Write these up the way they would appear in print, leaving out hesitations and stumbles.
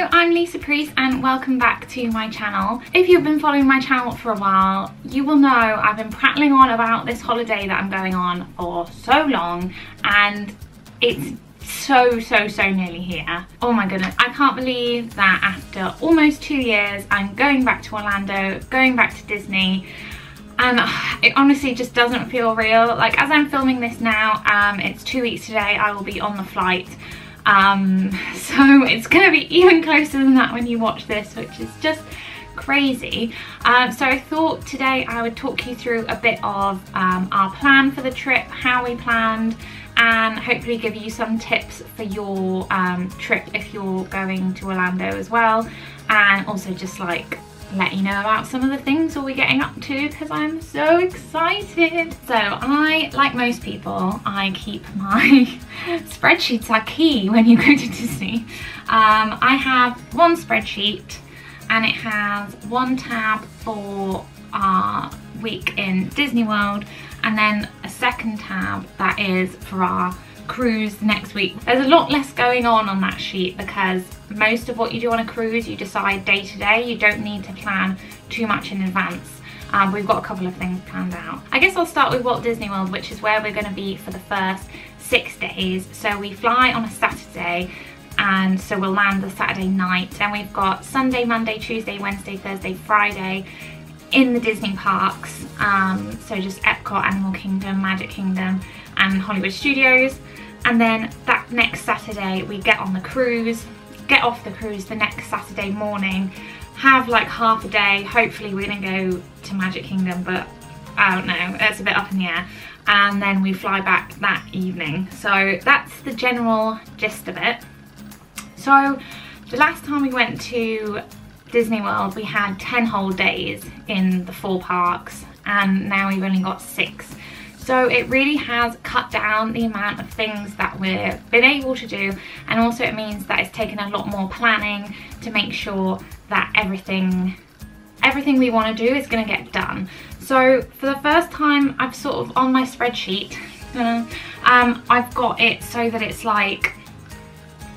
Hello, I'm Lisa Preece and welcome back to my channel. If you've been following my channel for a while, you will know I've been prattling on about this holiday that I'm going on for so long, and it's so nearly here. Oh my goodness, I can't believe that after almost 2 years I'm going back to Orlando, going back to Disney, and it honestly just doesn't feel real. Like, as I'm filming this now, it's 2 weeks today, I will be on the flight. So it's going to be even closer than that when you watch this, which is just crazy. So I thought today I would talk you through a bit of our plan for the trip, how we planned, and hopefully give you some tips for your trip if you're going to Orlando as well, and also just like let you know about some of the things we'll be getting up to because I'm so excited. So I, like most people, I keep my spreadsheets are key when you go to Disney. I have one spreadsheet and it has one tab for our week in Disney World and then a second tab that is for our cruise next week. There's a lot less going on that sheet because most of what you do on a cruise you decide day to day. You don't need to plan too much in advance. We've got a couple of things planned out. I guess I'll start with Walt Disney World, which is where we're going to be for the first 6 days. So we fly on a Saturday, and so we'll land the Saturday night. Then we've got Sunday, Monday, Tuesday, Wednesday, Thursday, Friday in the Disney parks. So just Epcot, Animal Kingdom, Magic Kingdom and Hollywood Studios. And then that next Saturday we get on the cruise, get off the cruise the next Saturday morning, have like half a day. Hopefully we're gonna go to Magic Kingdom, but I don't know, it's a bit up in the air. And then we fly back that evening. So that's the general gist of it. So the last time we went to Disney World we had 10 whole days in the 4 parks, and now we've only got 6. So it really has cut down the amount of things that we've been able to do, and also it means that it's taken a lot more planning to make sure that everything we want to do is going to get done. So for the first time I've sort of on my spreadsheet, I've got it so that it's like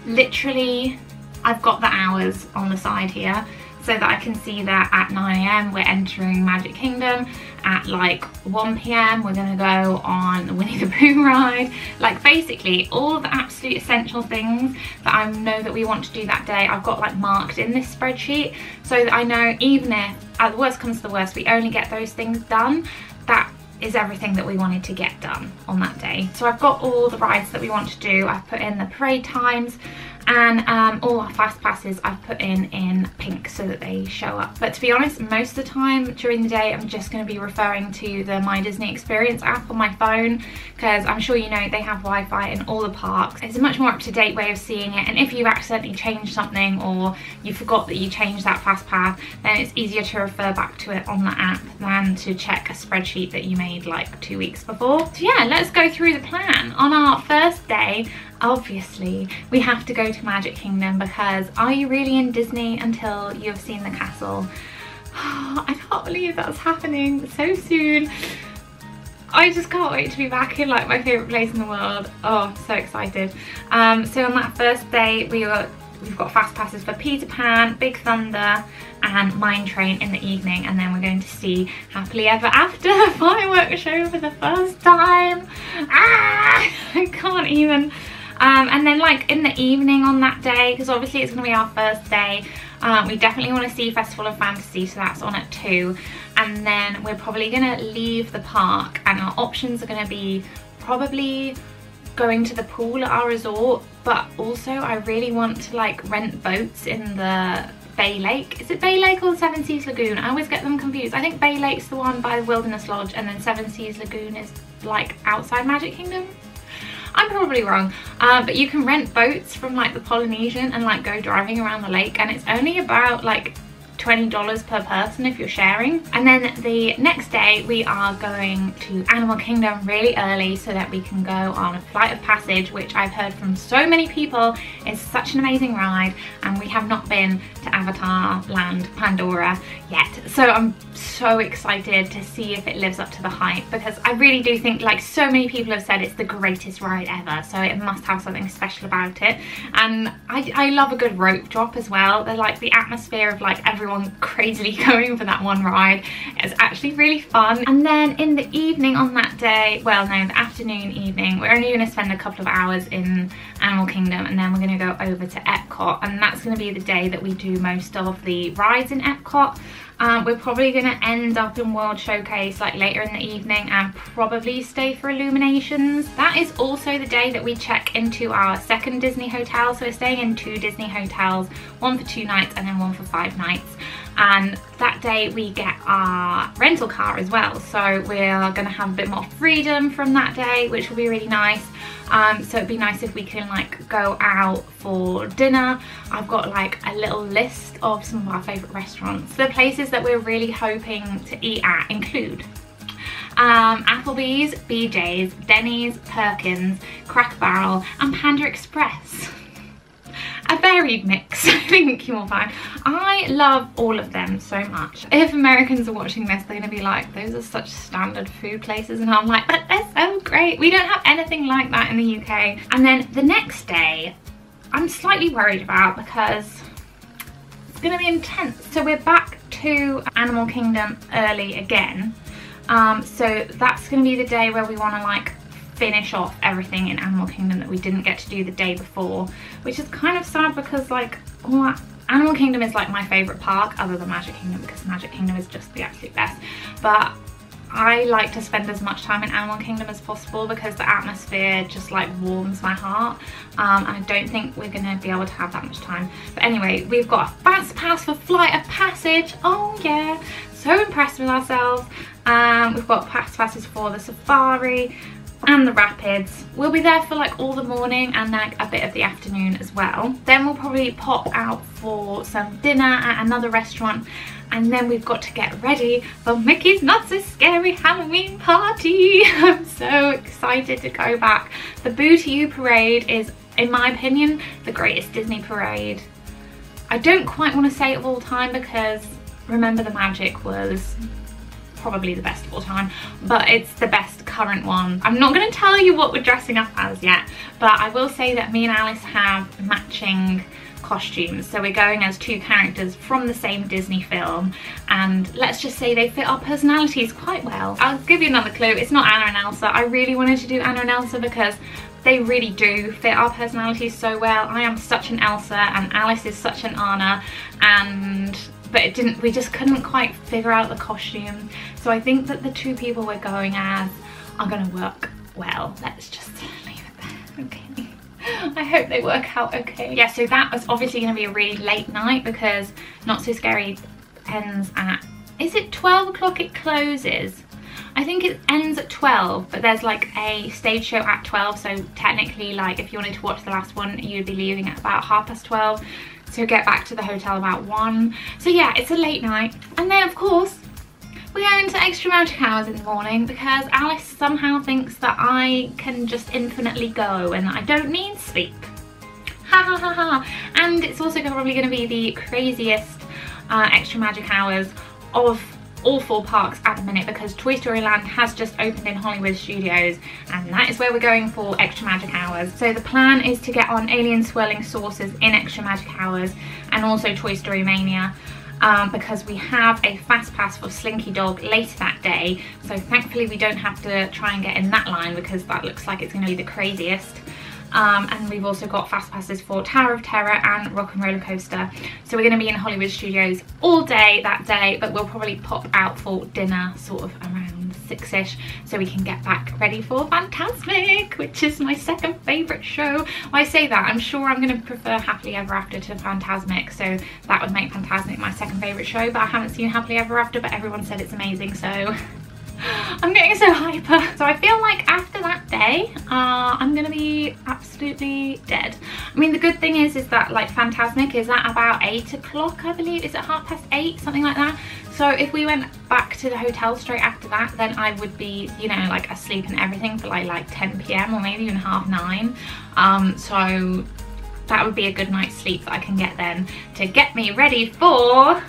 literally I've got the hours on the side here, so that I can see that at 9 AM we're entering Magic Kingdom, at like 1 PM we're gonna go on the Winnie the Pooh ride. Like basically all the absolute essential things that I know that we want to do that day, I've got like marked in this spreadsheet, so that I know even if at the worst comes to the worst we only get those things done, that is everything that we wanted to get done on that day. So I've got all the rides that we want to do, I've put in the parade times, and all our fast passes I've put in pink so that they show up. But to be honest, most of the time during the day I'm just going to be referring to the My Disney Experience app on my phone, because I'm sure you know they have Wi-Fi in all the parks. It's a much more up-to-date way of seeing it, and if you've accidentally changed something or you forgot that you changed that fast pass, then it's easier to refer back to it on the app than to check a spreadsheet that you made like 2 weeks before. So yeah, let's go through the plan. On our first day, obviously we have to go to Magic Kingdom, because are you really in Disney until you have seen the castle? Oh, I can't believe that's happening so soon. I just can't wait to be back in like my favourite place in the world. Oh, so excited. So on that first day we've got fast passes for Peter Pan, Big Thunder and Mine Train in the evening, and then we're going to see Happily Ever After, the fireworks show for the first time. I can't even. And then like in the evening on that day, because obviously it's going to be our first day, we definitely want to see Festival of Fantasy, so that's on at 2, and then we're probably going to leave the park, and our options are going to be probably going to the pool at our resort, but also I really want to like rent boats in the Bay Lake. Is it Bay Lake or the Seven Seas Lagoon? I always get them confused. I think Bay Lake's the one by the Wilderness Lodge, and then Seven Seas Lagoon is like outside Magic Kingdom. I'm probably wrong, but you can rent boats from like the Polynesian and like go driving around the lake, and it's only about like $20 per person if you're sharing. And then the next day we are going to Animal Kingdom really early so that we can go on a Flight of Passage, which I've heard from so many people is such an amazing ride, and we have not been to Avatar Land Pandora yet. So I'm so excited to see if it lives up to the hype, because I really do think, like so many people have said, it's the greatest ride ever, so it must have something special about it. And I love a good rope drop as well. They're like the atmosphere of like everyone crazily going for that one ride. It's actually really fun. And then in the evening on that day, well no, the afternoon evening, we're only going to spend a couple of hours in Animal Kingdom, and then we're going to go over to Epcot, and that's going to be the day that we do most of the rides in Epcot. We're probably going to end up in World Showcase like later in the evening and probably stay for Illuminations. That is also the day that we check into our second Disney hotel, so we're staying in 2 Disney hotels, one for 2 nights and then one for 5 nights. And that day we get our rental car as well, so we're going to have a bit more freedom from that day, which will be really nice. So it'd be nice if we can like go out for dinner. I've got like a little list of some of our favourite restaurants. The places that we're really hoping to eat at include Applebee's, BJ's, Denny's, Perkins, Cracker Barrel and Panda Express. A varied mix, I think you will find. I love all of them so much. If Americans are watching this, they're gonna be like, those are such standard food places, and I'm like, but they're so great. We don't have anything like that in the UK. And then the next day, I'm slightly worried about because it's gonna be intense. So we're back to Animal Kingdom early again. So that's gonna be the day where we wanna like finish off everything in Animal Kingdom that we didn't get to do the day before, which is kind of sad because like Animal Kingdom is like my favourite park other than Magic Kingdom, because Magic Kingdom is just the absolute best. But I like to spend as much time in Animal Kingdom as possible because the atmosphere just like warms my heart, and I don't think we're gonna be able to have that much time. But anyway, we've got a fast pass for Flight of Passage. Oh yeah, so impressed with ourselves. We've got fast passes for the safari and the rapids. We'll be there for like all the morning and like a bit of the afternoon as well. Then we'll probably pop out for some dinner at another restaurant, and then we've got to get ready for Mickey's Not So Scary Halloween Party. I'm so excited to go back. The Boo to You parade is, in my opinion, the greatest Disney parade. I don't quite want to say of all time because Remember the Magic was probably the best of all time, but it's the best current one. I'm not going to tell you what we're dressing up as yet, but I will say that me and Alice have matching costumes, so we're going as 2 characters from the same Disney film, and let's just say they fit our personalities quite well. I'll give you another clue, it's not Anna and Elsa. I really wanted to do Anna and Elsa because they really do fit our personalities so well. I am such an Elsa and Alice is such an Anna, but it didn't, we just couldn't quite figure out the costume. So I think that the 2 people we're going as are gonna work well. Let's just leave it there, okay. I hope they work out okay. Yeah, so that was obviously gonna be a really late night because Not So Scary ends at, is it 12 o'clock it closes? I think it ends at 12, but there's like a stage show at 12, so technically like if you wanted to watch the last one, you'd be leaving at about 12:30. So get back to the hotel about 1. So yeah, it's a late night. And then of course, we go into extra magic hours in the morning because Alice somehow thinks that I can just infinitely go and I don't need sleep. Ha ha ha ha. And it's also probably going to be the craziest extra magic hours of all 4 parks at the minute because Toy Story Land has just opened in Hollywood Studios, and that is where we're going for extra magic hours. So the plan is to get on Alien Swirling Saucers in extra magic hours and also Toy Story Mania, because we have a fast pass for Slinky Dog later that day, so thankfully we don't have to try and get in that line because that looks like it's going to be the craziest. And we've also got fast passes for Tower of Terror and Rock and Roller Coaster. So we're going to be in Hollywood Studios all day that day, but we'll probably pop out for dinner sort of around 6ish so we can get back ready for Fantasmic, which is my second favourite show. Well, I say that, I'm sure I'm going to prefer Happily Ever After to Fantasmic, so that would make Fantasmic my second favourite show, but I haven't seen Happily Ever After, but everyone said it's amazing, so I'm getting so hyper. So I feel like after that day, I'm gonna be absolutely dead. I mean, the good thing is that like Fantasmic is at about 8 o'clock, I believe. Is it 8:30, something like that? So if we went back to the hotel straight after that, then I would be, you know, like asleep and everything for like 10 p.m. or maybe even 9:30. So that would be a good night's sleep that I can get then to get me ready for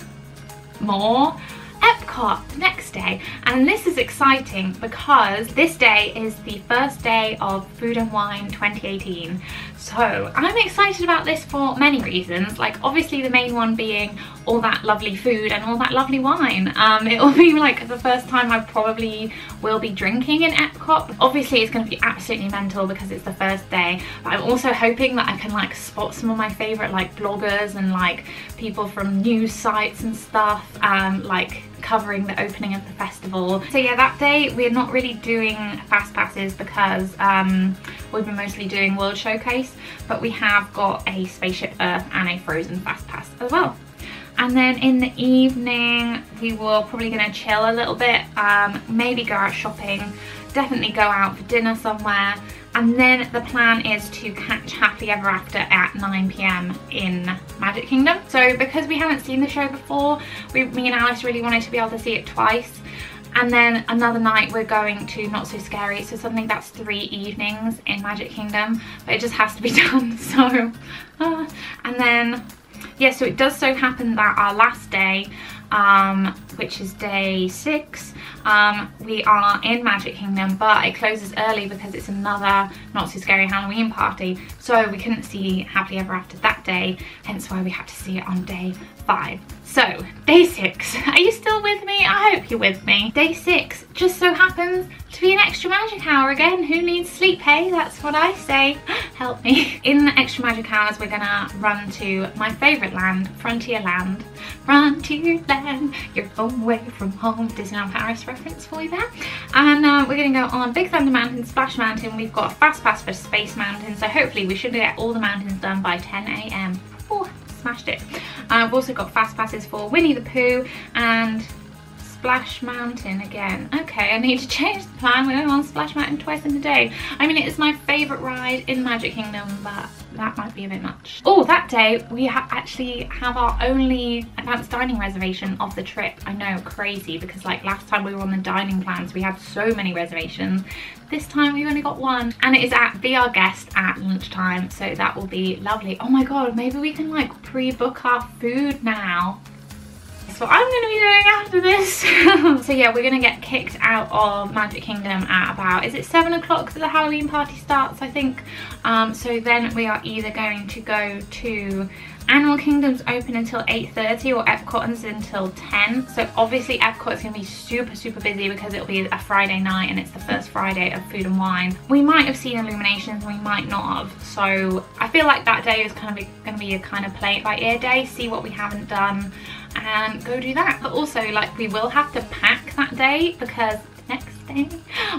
more Epcot the next day. And this is exciting because this day is the first day of Food and Wine 2018. So I'm excited about this for many reasons, like obviously the main one being all that lovely food and all that lovely wine. It will be like the first time I probably will be drinking in Epcot. Obviously it's going to be absolutely mental because it's the first day, but I'm also hoping that I can like spot some of my favourite like bloggers and like people from news sites and stuff, like covering the opening of the festival. So yeah, that day we're not really doing fast passes because we've been mostly doing World Showcase, but we have got a Spaceship Earth and a Frozen fast pass as well. And then in the evening we were probably going to chill a little bit, maybe go out shopping, definitely go out for dinner somewhere, and then the plan is to catch Happily Ever After at 9 p.m. in Magic Kingdom. So because we haven't seen the show before, me and Alice really wanted to be able to see it twice. And then another night we're going to Not So Scary, so something that's 3 evenings in Magic Kingdom, but it just has to be done. So and then yeah, so it does so happen that our last day, which is day 6, we are in Magic Kingdom, but it closes early because it's another Not So Scary Halloween party, so we couldn't see Happily Ever After that day, hence why we had to see it on day 5. So day 6, are you still with me? I hope you're with me. Day 6 just so happens to be an extra magic hour again. Who needs sleep, hey? That's what I say. Help me. In the extra magic hours, we're gonna run to my favourite land, Frontierland. Frontierland, you're away from home. Disneyland Paris reference for you there. And we're gonna go on Big Thunder Mountain, Splash Mountain. We've got a fast pass for Space Mountain, so hopefully we should get all the mountains done by 10 a.m. Oh, smashed it. I've also got fast passes for Winnie the Pooh and Splash Mountain again. Okay, I need to change the plan. We're going on Splash Mountain twice in a day. I mean, it's my favourite ride in Magic Kingdom, but that might be a bit much. Oh, that day we actually have our only advanced dining reservation of the trip. I know, crazy, because like last time we were on the dining plans we had so many reservations. This time we've only got one, and it is at Be Our Guest at lunchtime, so that will be lovely. Oh my god, maybe we can like pre-book our food now. That's what I'm going to be doing after this. So yeah, we're going to get kicked out of Magic Kingdom at about, is it 7 o'clock that the Halloween party starts, I think. So then we are either going to go to Animal Kingdom's open until 8:30 or Epcot's until 10. So obviously Epcot's going to be super busy because it'll be a Friday night and it's the first Friday of Food and Wine. We might have seen Illuminations, we might not have. So I feel like that day is kind of going to be a kind of play it by ear day, see what we haven't done and go do that. But also like we will have to pack that day because next day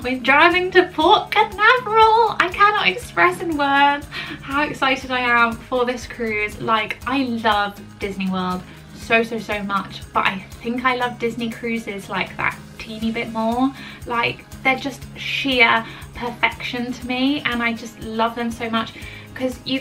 we're driving to Port Canaveral. I cannot express in words how excited I am for this cruise. Like, I love Disney World so much, but I think I love Disney cruises like that teeny bit more. Like, they're just sheer perfection to me, and I just love them so much because you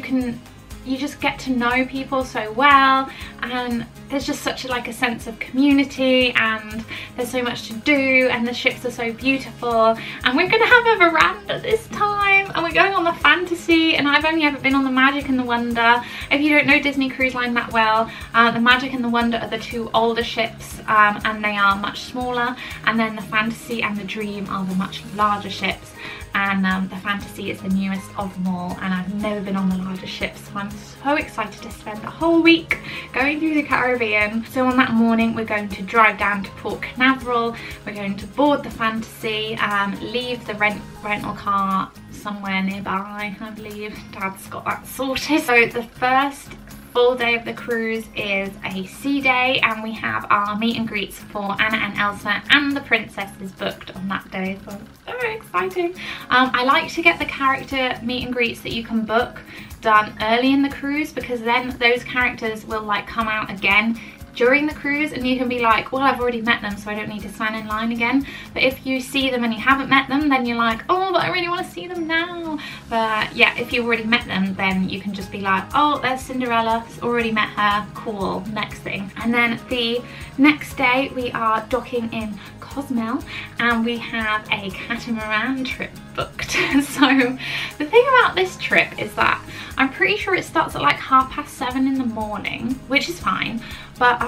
just get to know people so well, and there's just such a sense of community, and there's so much to do, and the ships are so beautiful. And we're gonna have a veranda this time, and we're going on the Fantasy, and I've only ever been on the Magic and the Wonder. If you don't know Disney Cruise Line that well, the Magic and the Wonder are the 2 older ships, and they are much smaller, and then the Fantasy and the Dream are the much larger ships. And the Fantasy is the newest of them all, and I've never been on the larger ships, so I'm so excited to spend the whole week going through the Caribbean. So on that morning we're going to drive down to Port Canaveral, we're going to board the Fantasy, leave the rental car somewhere nearby, I believe. Dad's got that sorted. So the first full day of the cruise is a sea day, and we have our meet and greets for Anna and Elsa and the princesses booked on that day, so very exciting. I like to get the character meet and greets that you can book done early in the cruise, because then those characters will come out again during the cruise, and you can be like, well, I've already met them, so I don't need to stand in line again. But if you see them and you haven't met them, then you're like, oh, but I really want to see them now. But yeah, if you've already met them, then you can just be like, oh, there's Cinderella, already met her, cool, next thing. And then the next day we are docking in Cozumel, and we have a catamaran trip booked. So the thing about this trip is that I'm pretty sure it starts at like 7:30 in the morning, which is fine, but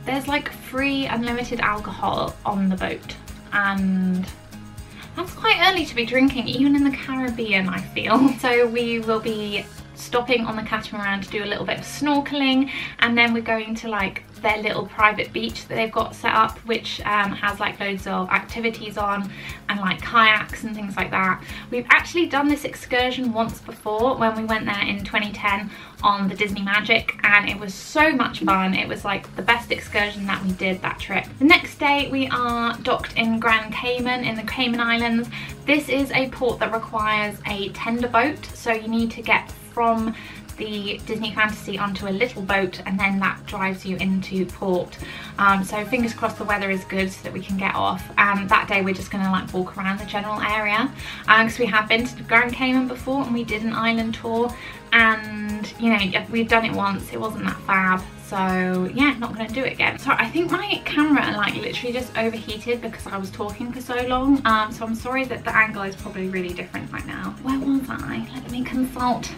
there's like free unlimited alcohol on the boat, and that's quite early to be drinking, even in the Caribbean, I feel. So we will be stopping on the catamaran to do a little bit of snorkeling, and then we're going to like their little private beach that they've got set up, which has like loads of activities on and like kayaks and things like that. We've actually done this excursion once before when we went there in 2010 on the Disney Magic, and it was so much fun. It was like the best excursion that we did that trip. The next day we are docked in Grand Cayman in the Cayman Islands. This is a port that requires a tender boat, so you need to get from the Disney Fantasy onto a little boat, and then that drives you into port. So fingers crossed the weather is good so that we can get off. That day we're just gonna like walk around the general area, because we have been to Grand Cayman before and we did an island tour, and you know, we've done it once, it wasn't that fab. So yeah, not gonna do it again. So I think my camera like literally just overheated because I was talking for so long. So I'm sorry that the angle is probably really different right now. Where was I? Let me consult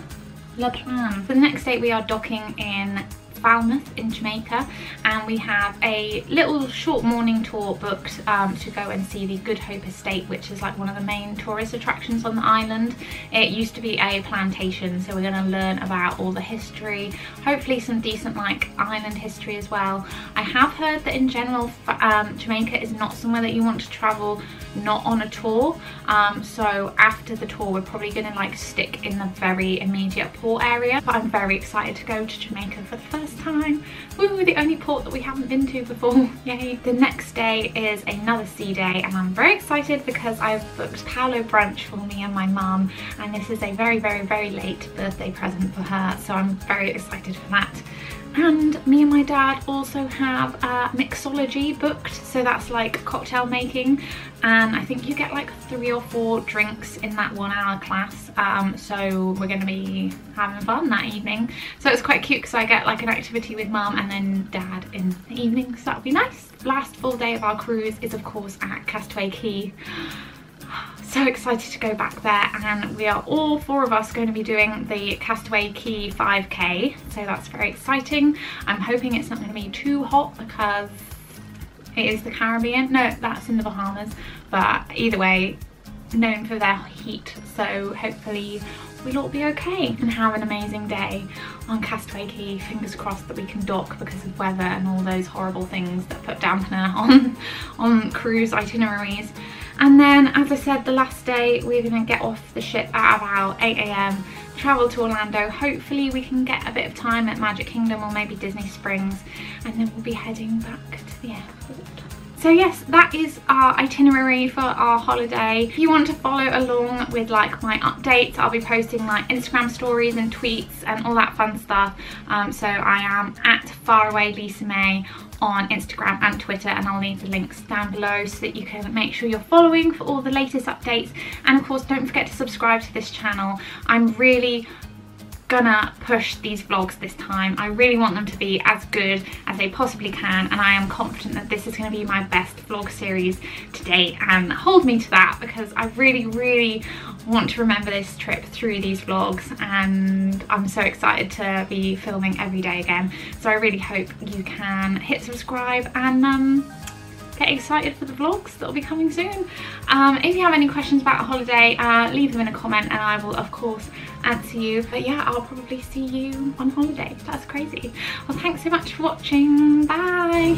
the plan. For the next day we are docking in Falmouth in Jamaica, and we have a little short morning tour booked to go and see the Good Hope Estate, which is like one of the main tourist attractions on the island. It used to be a plantation, so we're going to learn about all the history, hopefully some decent like island history as well. I have heard that in general Jamaica is not somewhere that you want to travel not on a tour, so after the tour we're probably going to like stick in the very immediate port area. But I'm very excited to go to Jamaica for the first time. Woo, the only port that we haven't been to before, yay. The next day is another sea day, and I'm very excited because I've booked Paolo brunch for me and my mum, and this is a very late birthday present for her, so I'm very excited for that. And me and my dad also have mixology booked, so that's like cocktail making, and I think you get like 3 or 4 drinks in that 1 hour class. So we're going to be having fun that evening, so it's quite cute because I get like an activity with mum and then dad in the evening, so that'll be nice. Last full day of our cruise is of course at Castaway Cay. So excited to go back there, and we are all 4 of us going to be doing the Castaway Cay 5k, so that's very exciting. I'm hoping it's not going to be too hot because it is the Caribbean. No, that's in the Bahamas, but either way, known for their heat, so hopefully we'll all be okay and have an amazing day on Castaway Cay. Fingers crossed that we can dock because of weather and all those horrible things that put dampener on cruise itineraries. And then, as I said, the last day we're going to get off the ship at about 8 AM, travel to Orlando. Hopefully we can get a bit of time at Magic Kingdom or maybe Disney Springs, and then we'll be heading back to the airport. So yes, that is our itinerary for our holiday. If you want to follow along with like my updates, I'll be posting like Instagram stories and tweets and all that fun stuff. So I am at FarawayLisaMay on Instagram and Twitter, and I'll leave the links down below so that you can make sure you're following for all the latest updates. And of course, don't forget to subscribe to this channel. I'm really gonna push these vlogs this time. I really want them to be as good as they possibly can, and I am confident that this is going to be my best vlog series to date, and hold me to that because I really want to remember this trip through these vlogs, and I'm so excited to be filming every day again. So I really hope you can hit subscribe and get excited for the vlogs that'll be coming soon. If you have any questions about a holiday, leave them in a comment and I will of course answer you. But yeah, I'll probably see you on holiday. That's crazy. Well, thanks so much for watching. Bye.